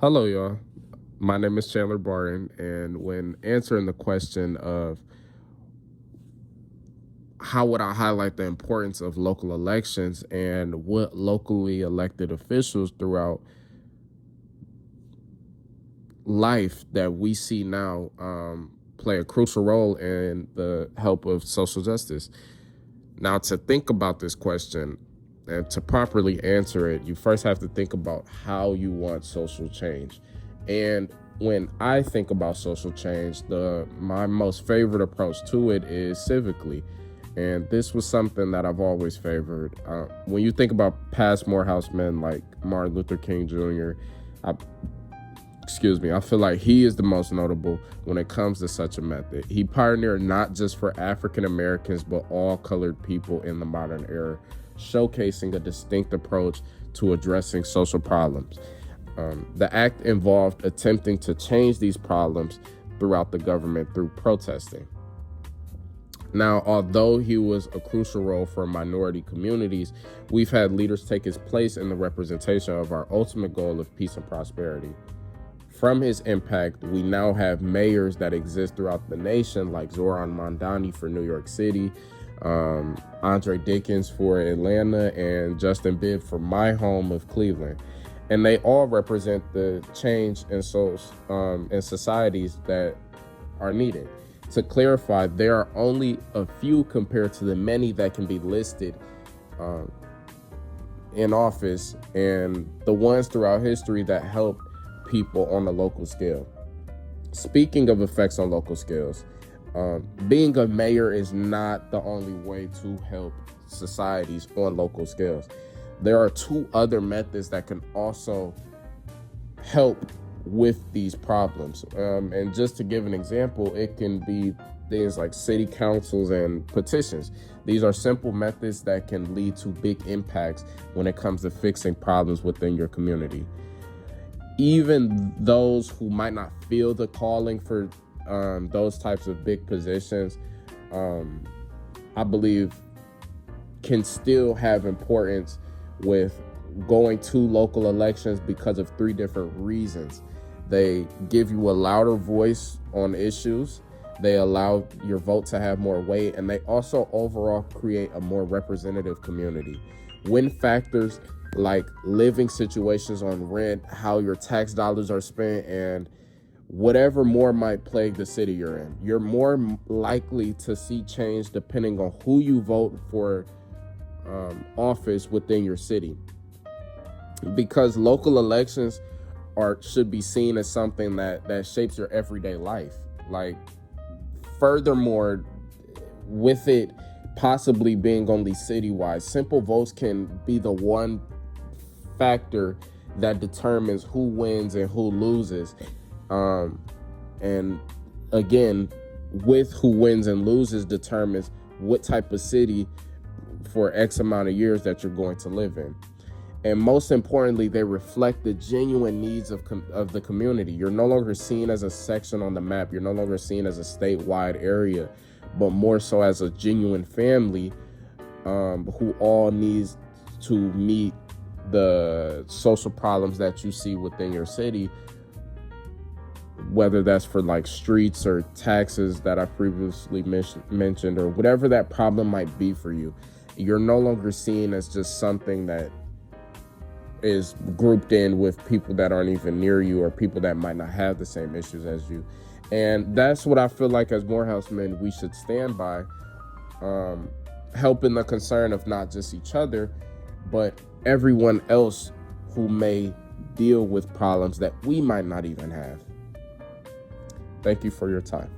Hello, y'all. My name is Chandler Barton, and when answering the question of how would I highlight the importance of local elections and what locally elected officials throughout life that we see now play a crucial role in the help of social justice. Now, to think about this question and to properly answer it, you first have to think about how you want social change. And when I think about social change, my most favorite approach to it is civically. And this was something that I've always favored. When you think about past Morehouse men like Martin Luther King Jr., I, I feel like he is the most notable when it comes to such a method. He pioneered not just for African Americans, but all colored people in the modern era, showcasing a distinct approach to addressing social problems. The act involved attempting to change these problems throughout the government through protesting. Now, although he was a crucial role for minority communities, we've had leaders take his place in the representation of our ultimate goal of peace and prosperity. From his impact, we now have mayors that exist throughout the nation, like Zoran Mondani for New York City, Andre Dickens for Atlanta, and Justin Bibb for my home of Cleveland. And they all represent the change in societies that are needed. To clarify, there are only a few compared to the many that can be listed in office, and the ones throughout history that help people on a local scale. Speaking of effects on local scales, being a mayor is not the only way to help societies on local scales. There are two other methods that can also help with these problems. And just to give an example, it can be things like city councils and petitions. These are simple methods that can lead to big impacts when it comes to fixing problems within your community. Even those who might not feel the calling for those types of big positions, I believe can still have importance with going to local elections because of three different reasons. They give you a louder voice on issues, they allow your vote to have more weight, and they also overall create a more representative community. When factors like living situations on rent, how your tax dollars are spent, and whatever more might plague the city you're in, you're more likely to see change depending on who you vote for office within your city. Because local elections should be seen as something that shapes your everyday life. Like, furthermore, with it possibly being only citywide, simple votes can be the one factor that determines who wins and who loses. And again, with who wins and loses determines what type of city for X amount of years that you're going to live in. And most importantly, they reflect the genuine needs of the community. You're no longer seen as a section on the map. You're no longer seen as a statewide area, but more so as a genuine family who all needs to meet the social problems that you see within your city, whether that's for like streets or taxes that I previously mentioned, or whatever that problem might be for you. You're no longer seen as just something that is grouped in with people that aren't even near you or people that might not have the same issues as you. And that's what I feel like as Morehouse men we should stand by, helping the concern of not just each other, but everyone else who may deal with problems that we might not even have. Thank you for your time.